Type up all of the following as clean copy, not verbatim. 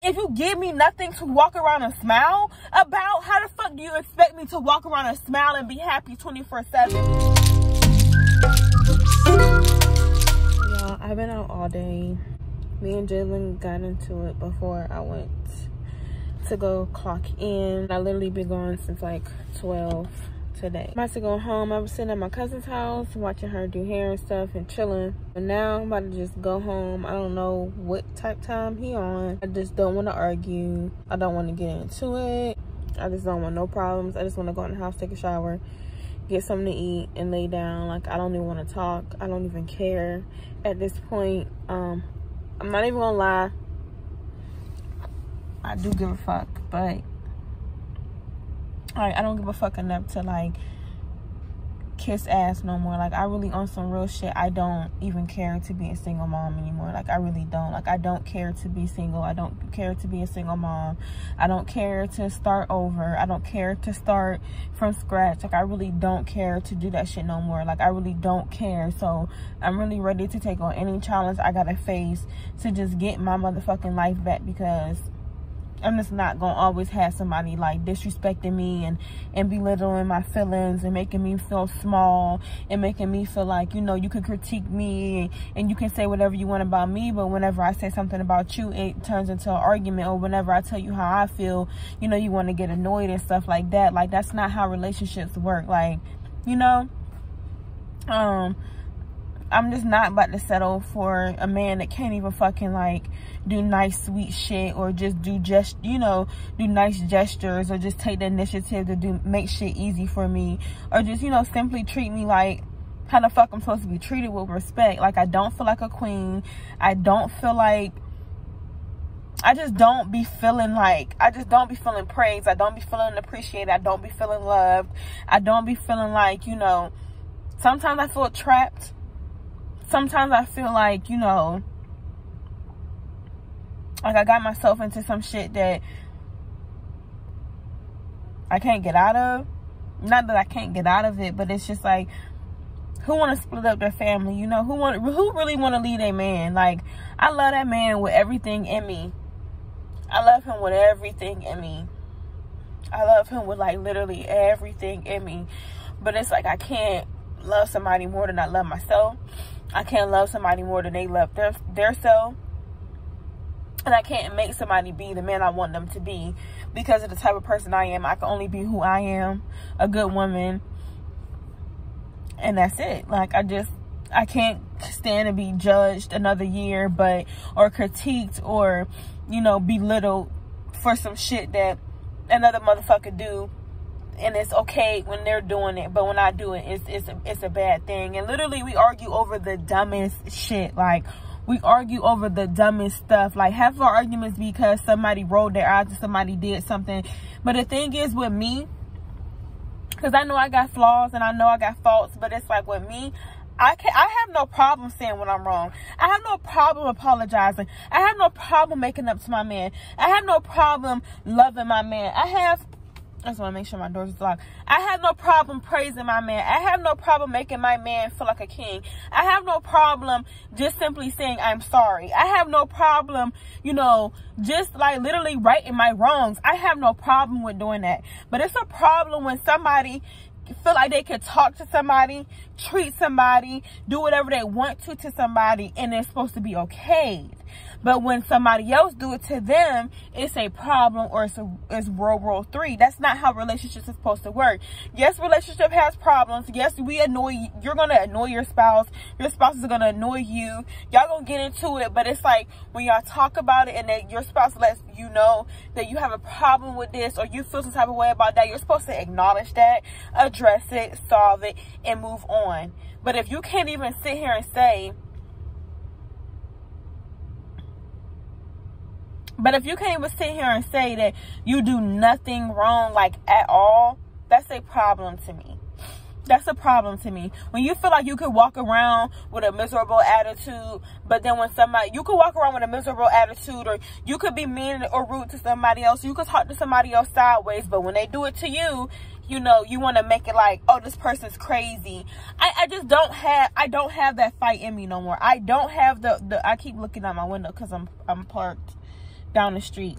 If you give me nothing to walk around and smile about, how the fuck do you expect me to walk around and smile and be happy 24/7? Y'all, I've been out all day. Me and Jalen got into it before I went to go clock in. I literally been gone since like 12 today. I'm about to go home. I was sitting at my cousin's house watching her do hair and stuff and chilling. But now I'm about to just go home. I don't know what type time he on. I just don't want to argue. I don't want to get into it. I just don't want no problems. I just want to go in the house, take a shower, get something to eat, and lay down. Like, I don't even want to talk. I don't even care at this point. I'm not even gonna lie. I do give a fuck, but like, I don't give a fuck enough to like kiss ass no more. Like, I really, on some real shit, I don't even care to be a single mom anymore. Like, I really don't. Like, I don't care to be single. I don't care to be a single mom. I don't care to start over. I don't care to start from scratch. Like, I really don't care to do that shit no more. Like, I really don't care. So I'm really ready to take on any challenge I gotta face to just get my motherfucking life back, because I'm just not gonna always have somebody like disrespecting me and belittling my feelings and making me feel small and making me feel like, you know, you can critique me and you can say whatever you want about me, but whenever I say something about you, it turns into an argument. Or whenever I tell you how I feel, you know, you want to get annoyed and stuff like that. Like, that's not how relationships work. Like, you know, I'm just not about to settle for a man that can't even fucking like do nice sweet shit, or just do nice gestures, or just take the initiative to make shit easy for me, or just, you know, simply treat me like how the fuck I'm supposed to be treated, with respect. Like, I don't feel like a queen. I don't feel like, I just don't be feeling praised. I don't be feeling appreciated. I don't be feeling loved. I don't be feeling like, you know, sometimes I feel trapped. Sometimes I feel like, you know, like I got myself into some shit that I can't get out of. Not that I can't get out of it, but it's just like, who want to split up their family? You know, who really want to leave a man? Like, I love that man with everything in me. I love him with everything in me. I love him with like literally everything in me. But it's like, I can't love somebody more than I love myself. I can't love somebody more than they love their self. And I can't make somebody be the man I want them to be, because of the type of person I am. I can only be who I am, a good woman, and that's it. Like, I can't stand to be judged another year, or critiqued, or, you know, belittled for some shit that another motherfucker do. And it's okay when they're doing it, but when I do it, it's a bad thing. And literally, we argue over the dumbest shit. Like, we argue over the dumbest stuff. Like, half of our arguments because somebody rolled their eyes and somebody did something. But the thing is, with me, because I know I got flaws and I know I got faults, but it's like, with me, I have no problem saying when I'm wrong. I have no problem apologizing. I have no problem making up to my man. I have no problem loving my man. I just want to make sure my doors are locked. I have no problem praising my man. I have no problem making my man feel like a king. I have no problem just simply saying I'm sorry. I have no problem, you know, just like literally righting my wrongs. I have no problem with doing that. But it's a problem when somebody feel like they can talk to somebody, treat somebody, do whatever they want to somebody, and it's supposed to be okay. But when somebody else do it to them, it's a problem, or it's World War III. That's not how relationships are supposed to work. Yes, relationship has problems. Yes, you're going to annoy your spouse. Your spouse is going to annoy you. Y'all going to get into it. But it's like, when y'all talk about it and that your spouse lets you know that you have a problem with this, or you feel some type of way about that, you're supposed to acknowledge that, address it, solve it, and move on. But if you can't even sit here and say, that you do nothing wrong, like, at all, that's a problem to me. That's a problem to me. When you feel like you could walk around with a miserable attitude, but then when you could walk around with a miserable attitude, or you could be mean or rude to somebody else, you could talk to somebody else sideways, but when they do it to you, you know, you want to make it like, oh, this person's crazy. I don't have that fight in me no more. I don't have I keep looking out my window because I'm parked down the street.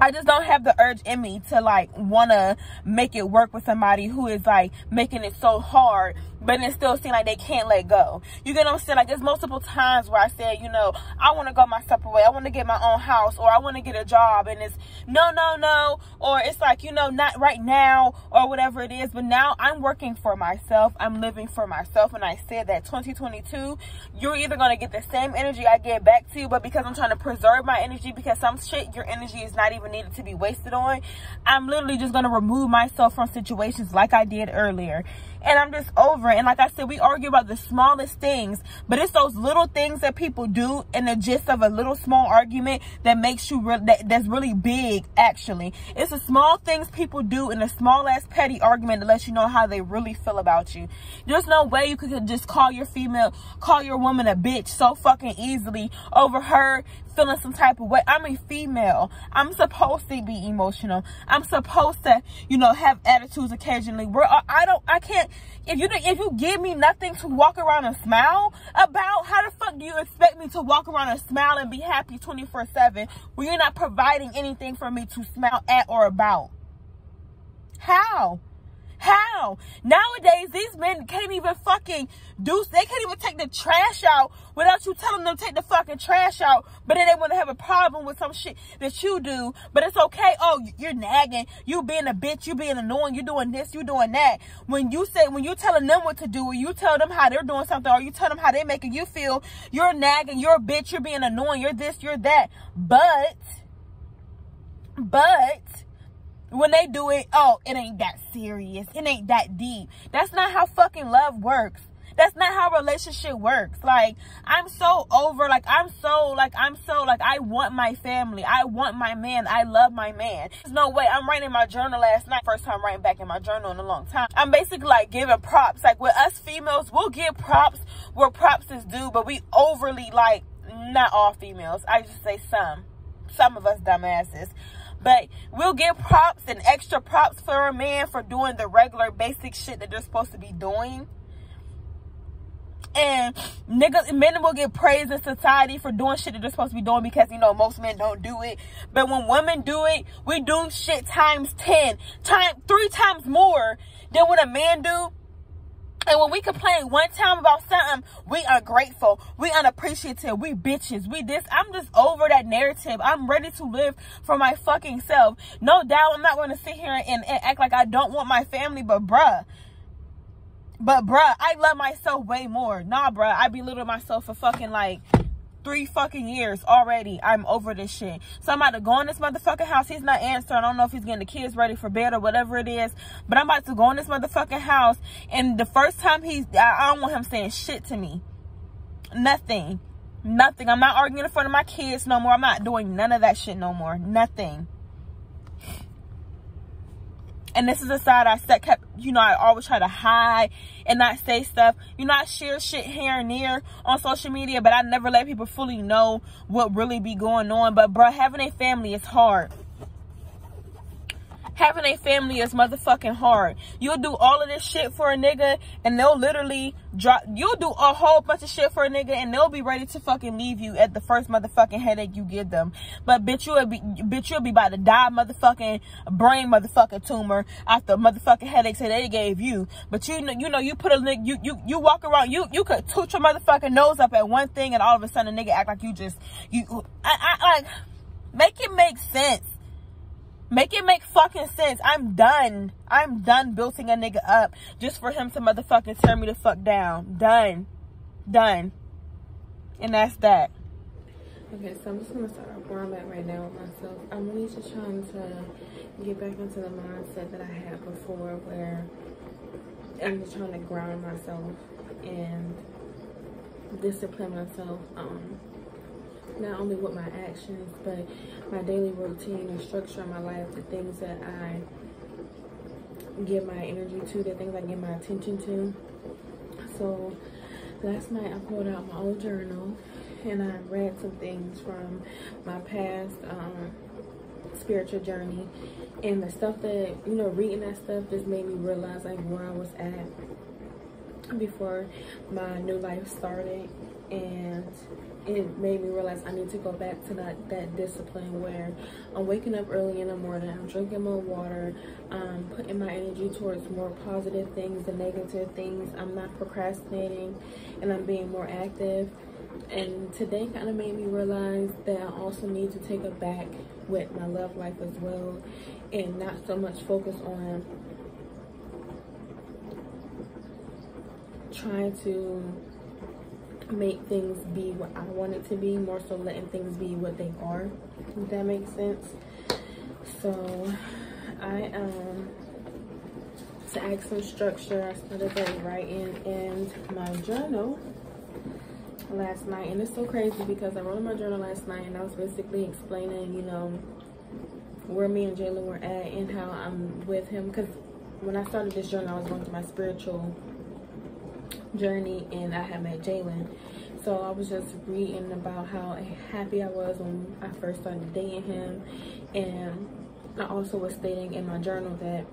I just don't have the urge in me to like want to make it work with somebody who is like making it so hard, but it still seem like they can't let go. You get what I'm saying? Like, there's multiple times where I said, you know, I want to go my separate way. I want to get my own house, or I want to get a job, and it's no, or it's like, you know, not right now, or whatever it is. But now I'm working for myself. I'm living for myself. And I said that 2022, you're either going to get the same energy I get back to you, but because I'm trying to preserve my energy, because some shit your energy is not even needed to be wasted on, I'm literally just going to remove myself from situations like I did earlier. And I'm just over it. And like I said, we argue about the smallest things, but it's those little things that people do in the gist of a little small argument that makes you that's really big. Actually, it's the small things people do in a small ass petty argument that lets you know how they really feel about you. There's no way you could just call your woman a bitch so fucking easily over her feeling some type of way. I'm a female. I'm supposed to be emotional. I'm supposed to, you know, have attitudes occasionally. I can't. If you give me nothing to walk around and smile about, how the fuck do you expect me to walk around and smile and be happy 24/7 when you're not providing anything for me to smile at or about? How? Nowadays, these men can't even fucking they can't even take the trash out without you telling them to take the fucking trash out. But then they want to have a problem with some shit that you do. But it's okay. Oh, you're nagging. You being a bitch. You being annoying. You doing this. You doing that. When you're telling them what to do, or you tell them how they're doing something, or you tell them how they're making you feel, you're nagging. You're a bitch. You're being annoying. You're this. You're that. But when they do it, oh, it ain't that serious. It ain't that deep. That's not how fucking love works. That's not how a relationship works. Like, I want my family. I want my man. I love my man. There's no way. I'm writing my journal last night. First time writing back in my journal in a long time. I'm basically like giving props. Like, with us females, we'll give props where props is due, but we overly, like, not all females. I just say some of us dumbasses. But we'll give props and extra props for a man for doing the regular basic shit that they're supposed to be doing. And men will get praise in society for doing shit that they're supposed to be doing because, you know, most men don't do it. But when women do it, we do shit times 3 times more than what a man do. And when we complain one time about something, we ungrateful, we unappreciative, we bitches, we this. I'm just over that narrative. I'm ready to live for my fucking self. No doubt I'm not going to sit here and act like I don't want my family, but bruh, I love myself way more. Nah, bruh, I belittled myself for fucking like 3 fucking years already. I'm over this shit. So I'm about to go in this motherfucking house. He's not answering. I don't know if he's getting the kids ready for bed or whatever it is, but I'm about to go in this motherfucking house, and the first time I don't want him saying shit to me. Nothing. I'm not arguing in front of my kids no more. I'm not doing none of that shit no more. Nothing. And this is a side I always try to hide and not say stuff. You know, I share shit here and there on social media, but I never let people fully know what really be going on. But, bro, having a family is hard. Having a family is motherfucking hard. You'll do all of this shit for a nigga, and they'll literally you'll do a whole bunch of shit for a nigga, and they'll be ready to fucking leave you at the first motherfucking headache you give them. But bitch, you'll be about to die motherfucking brain motherfucking tumor after motherfucking headaches that they gave you. But you know, you put a nigga, you walk around, you could toot your motherfucking nose up at one thing, and all of a sudden a nigga act like like, make it make sense. Make it make fucking sense. I'm done building a nigga up just for him to motherfucking tear me the fuck down. Done. And that's that. Okay, so I'm just gonna start where I'm at right now with myself. I'm really just trying to get back into the mindset that I had before, where I'm just trying to ground myself and discipline myself. Not only with my actions, but my daily routine and structure in my life, the things that I give my energy to, the things I give my attention to. So last night I pulled out my old journal and I read some things from my past spiritual journey, and the stuff that, you know, reading that stuff just made me realize like where I was at before my new life started. and it made me realize I need to go back to that discipline where I'm waking up early in the morning, I'm drinking more water, putting my energy towards more positive things than negative things. I'm not procrastinating, and I'm being more active. And today kind of made me realize that I also need to take it back with my love life as well, and not so much focus on trying to make things be what I want it to be, more so letting things be what they are, if that makes sense. So I to add some structure, I started like writing in my journal last night. And it's so crazy because I wrote in my journal last night, and I was basically explaining, you know, where me and Jalen were at and how I'm with him. Because when I started this journal, I was going through my spiritual journey, and I had met Jalen. So I was just reading about how happy I was when I first started dating him, and I also was stating in my journal that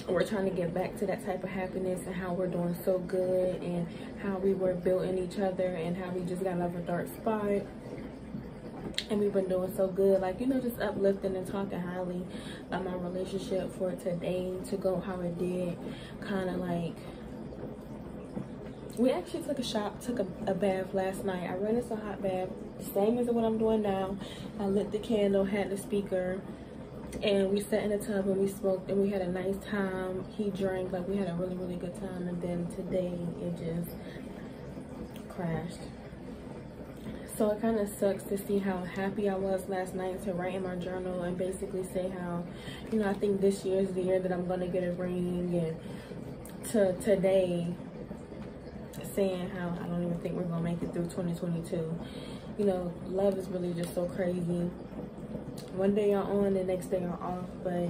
we're trying to get back to that type of happiness, and how we're doing so good, and how we were building each other, and how we just got out of a dark spot, and we've been doing so good, like, you know, just uplifting and talking highly about my relationship for today to go how it did. Kind of like, we actually took a bath last night. I ran into a hot bath, same as what I'm doing now. I lit the candle, had the speaker, and we sat in the tub and we smoked, and we had a nice time. He drank, like, we had a really, really good time. And then today it just crashed. So it kind of sucks to see how happy I was last night to write in my journal and basically say how, you know, I think this year is the year that I'm gonna get a ring, and to today saying how I don't even think we're gonna make it through 2022. You know, love is really just so crazy. One day you're on, the next day you're off, but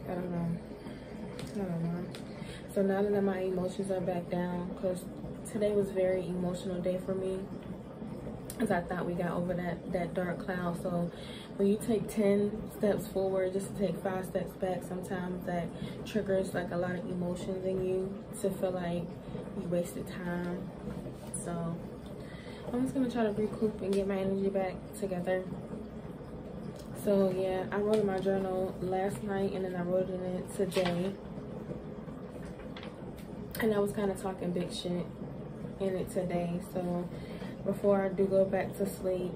I don't know. So now that my emotions are back down, because today was a very emotional day for me, as I thought we got over that dark cloud. So when you take 10 steps forward just to take 5 steps back, sometimes that triggers like a lot of emotions in you to feel like you wasted time. So I'm just gonna try to recoup and get my energy back together. So yeah, I wrote in my journal last night, and then I wrote in it today, and I was kind of talking big shit in it today. So before I do go back to sleep,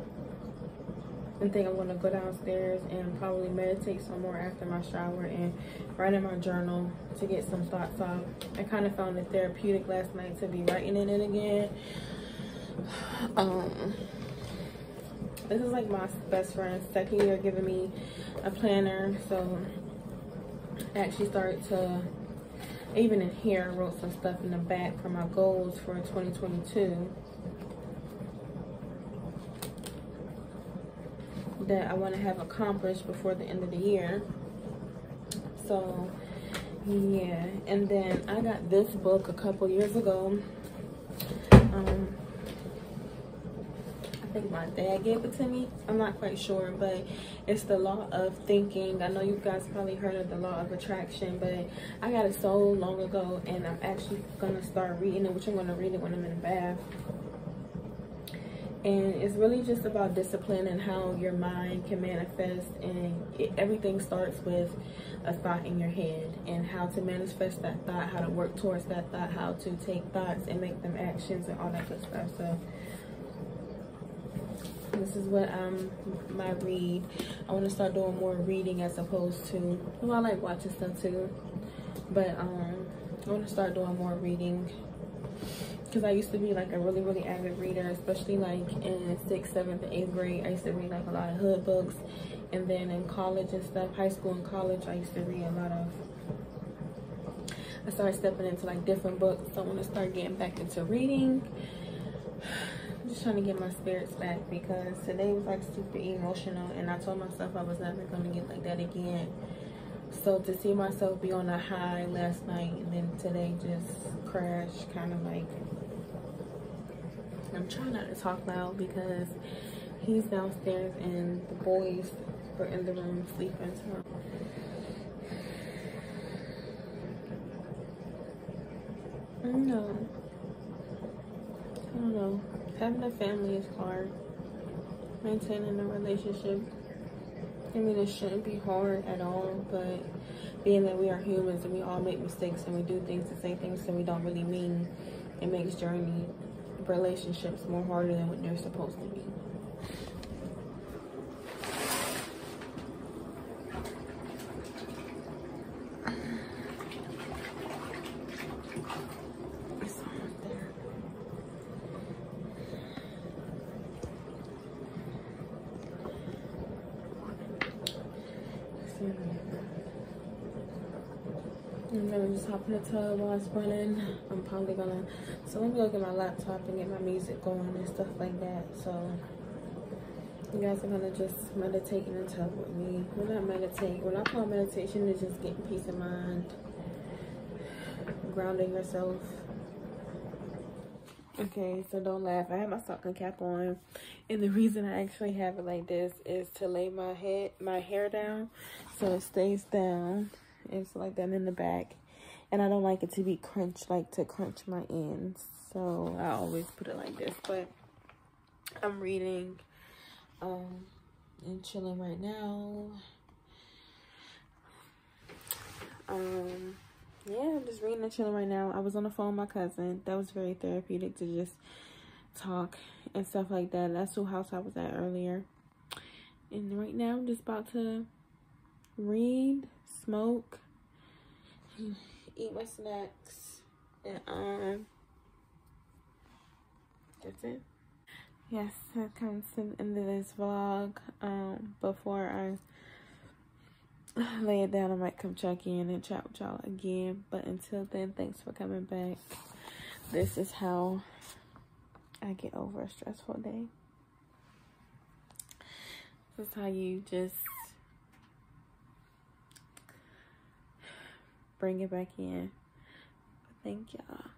I think I'm gonna go downstairs and probably meditate some more after my shower and write in my journal to get some thoughts out. I kind of found it therapeutic last night to be writing in it again. This is like my best friend's second year giving me a planner, so I actually started to, even in here, I wrote some stuff in the back for my goals for 2022 that I want to have accomplished before the end of the year. So yeah, and then I got this book a couple years ago. I think my dad gave it to me. I'm not quite sure, but it's The Law of Thinking. I know you guys probably heard of The Law of Attraction, but I got it so long ago, and I'm actually gonna start reading it, which I'm gonna read it when I'm in the bath. And it's really just about discipline and how your mind can manifest, and everything starts with a thought in your head, and how to manifest that thought, how to work towards that thought, how to take thoughts and make them actions and all that good stuff. So this is what my read. I want to start doing more reading as opposed to, well, I like watching stuff too, but I want to start doing more reading, because I used to be like a really, really avid reader, especially like in 6th, 7th, and 8th grade. I used to read like a lot of hood books, and then in college and stuff, high school and college, I used to read a lot of, I started stepping into like different books. So I want to start getting back into reading. I'm just trying to get my spirits back, because today was like super emotional, and I told myself I was never going to get like that again. So to see myself be on a high last night and then today just crash, kind of like, I'm trying not to talk loud because he's downstairs and the boys are in the room sleeping. So no. don't know. Having a family is hard. Maintaining a relationship, I mean, it shouldn't be hard at all, but being that we are humans and we all make mistakes and we do things and say things that we don't really mean, it makes journey relationships more harder than what they're supposed to be. It's almost there. I'm gonna just hop in the tub while it's running. I'm probably gonna, so let me go get my laptop and get my music going and stuff like that. So you guys are gonna just meditate in the tub with me. Well, not meditate. What I call meditation is just getting peace of mind, grounding yourself. Okay, so don't laugh. I have my stocking cap on, and the reason I actually have it like this is to lay my hair down so it stays down. It's like that in the back, and I don't like it to be crunched, like to crunch my ends, so I always put it like this. But I'm reading and chilling right now. Yeah, I'm just reading and chilling right now. I was on the phone with my cousin. That was very therapeutic to just talk and stuff like that. That's the house I was at earlier. And right now I'm just about to read, smoke, eat my snacks, and that's it. Yes, that comes to the end of this vlog. Before I lay it down, I might come check in and chat with y'all again. But until then, thanks for coming back. This is how I get over a stressful day. This is how you just bring it back in. But thank y'all.